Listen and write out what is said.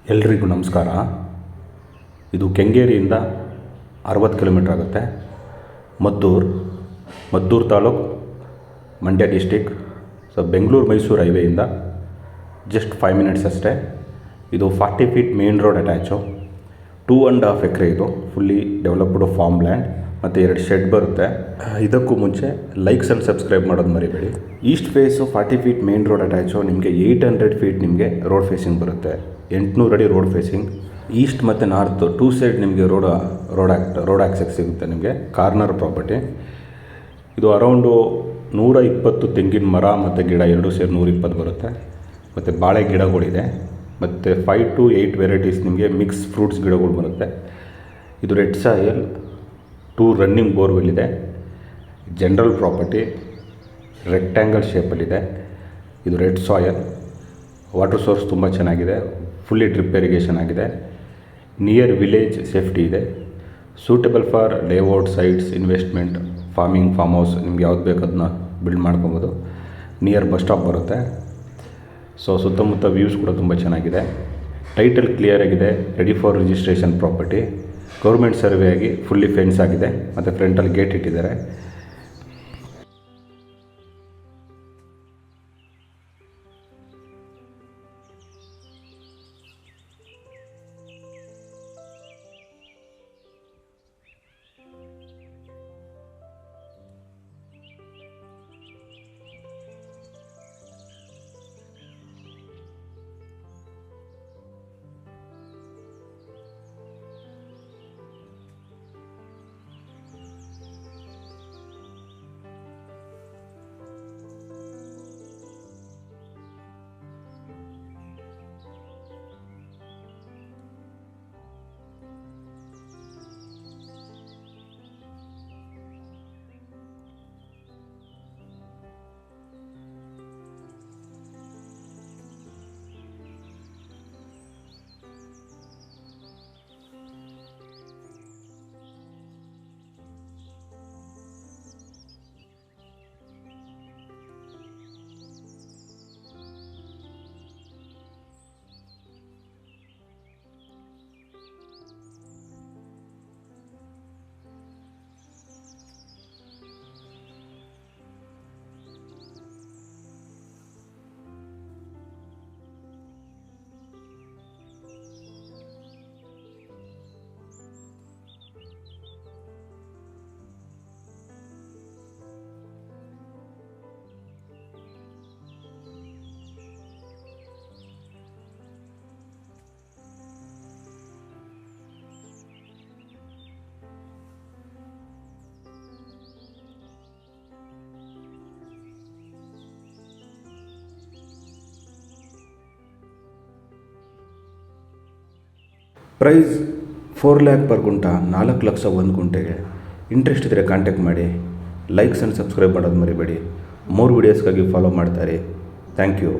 ಎಲ್ರಿಗೂ ನಮಸ್ಕಾರ. ಇದು ಕೆಂಗೇರಿಯಿಂದ 60 ಕಿಲೋಮೀಟ್ರ್ ಆಗುತ್ತೆ. ಮದ್ದೂರು ತಾಲೂಕು, ಮಂಡ್ಯ ಡಿಸ್ಟಿಕ್. ಸೊ ಬೆಂಗಳೂರು ಮೈಸೂರು ಹೈವೇಯಿಂದ ಜಸ್ಟ್ 5 ಮಿನಿಟ್ಸ್ ಅಷ್ಟೇ. ಇದು 40 feet main road attach. 2.5 acre ಇದು ಫುಲ್ಲಿ ಡೆವಲಪ್ಡ್ ಫಾರ್ಮ್ ಲ್ಯಾಂಡ್ ಮತ್ತು 2 ಶೆಡ್ ಬರುತ್ತೆ. ಇದಕ್ಕೂ ಮುಂಚೆ ಲೈಕ್ಸ್ ಆ್ಯಂಡ್ ಸಬ್ಸ್ಕ್ರೈಬ್ ಮಾಡೋದು ಮರಿಬೇಡಿ. East face 40 feet main road attach. ನಿಮಗೆ 800 ಫೀಟ್ ನಿಮಗೆ ರೋಡ್ ಫೇಸಿಂಗ್ ಬರುತ್ತೆ. 800 ಅಡಿ ರೋಡ್ ಫೇಸಿಂಗ್. ಈಸ್ಟ್ ಮತ್ತು ನಾರ್ತ್ 2 ಸೈಡ್ ನಿಮಗೆ ರೋಡ್ ಆಕ್ಸೆಸ್ ಸಿಗುತ್ತೆ. ನಿಮಗೆ ಕಾರ್ನರ್ ಪ್ರಾಪರ್ಟಿ ಇದು. ಅರೌಂಡು 120 ತೆಂಗಿನ ಮರ ಮತ್ತು ಗಿಡ 2 ಸೇರಿ 120 ಬರುತ್ತೆ. ಮತ್ತು ಬಾಳೆ ಗಿಡಗಳಿದೆ. ಮತ್ತು 5 to 8 ವೆರೈಟೀಸ್ ನಿಮಗೆ ಮಿಕ್ಸ್ ಫ್ರೂಟ್ಸ್ ಗಿಡಗಳು ಬರುತ್ತೆ. ಇದು ರೆಡ್ ಸಾಯಿಲ್, 2 ರನ್ನಿಂಗ್ ಬೋರ್ವೆಲ್ ಇದೆ. ಜನರಲ್ ಪ್ರಾಪರ್ಟಿ ರೆಕ್ಟ್ಯಾಂಗಲ್ ಶೇಪಲ್ಲಿದೆ. ಇದು ರೆಡ್ ಸಾಯಿಲ್. ವಾಟರ್ ಸೋರ್ಸ್ ತುಂಬ ಚೆನ್ನಾಗಿದೆ. ಫುಲ್ಲಿ ಡ್ರಿಪ್ ಇರಿಗೇಷನ್ ಆಗಿದೆ. ನಿಯರ್ ವಿಲೇಜ್ ಸೇಫ್ಟಿ ಇದೆ. Suitable for layout sites, investment, farming, farm house, ನಿಮ್ಗೆ ಯಾವ್ದು ಬೇಕು ಅದನ್ನ ಬಿಲ್ಡ್ ಮಾಡ್ಕೊಬೋದು. ನಿಯರ್ ಬಸ್ ಸ್ಟಾಪ್ ಬರುತ್ತೆ. ಸೊ ಸುತ್ತಮುತ್ತ ವ್ಯೂಸ್ ಕೂಡ ತುಂಬ ಚೆನ್ನಾಗಿದೆ. ಟೈಟಲ್ ಕ್ಲಿಯರ್ ಆಗಿದೆ. Ready for registration property. Government survey ಆಗಿ ಫುಲ್ಲಿ ಫೆನ್ಸ್ ಆಗಿದೆ ಮತ್ತು ಫ್ರಂಟಲ್ಲಿ ಗೇಟ್ ಇಟ್ಟಿದ್ದಾರೆ. Price 4 lakh per gunta, 4 lakh 1 ಗುಂಟೆಗೆ. ಇಂಟ್ರೆಸ್ಟ್ ಇದ್ದರೆ ಕಾಂಟ್ಯಾಕ್ಟ್ ಮಾಡಿ. ಲೈಕ್ಸ್ ಆ್ಯಂಡ್ ಸಬ್ಸ್ಕ್ರೈಬ್ ಮಾಡೋದು ಮರಿಬೇಡಿ. ಮೋರ್ ವೀಡಿಯೋಸ್ಗಾಗಿ ಫಾಲೋ ಮಾಡ್ತಾರೆ. Thank you.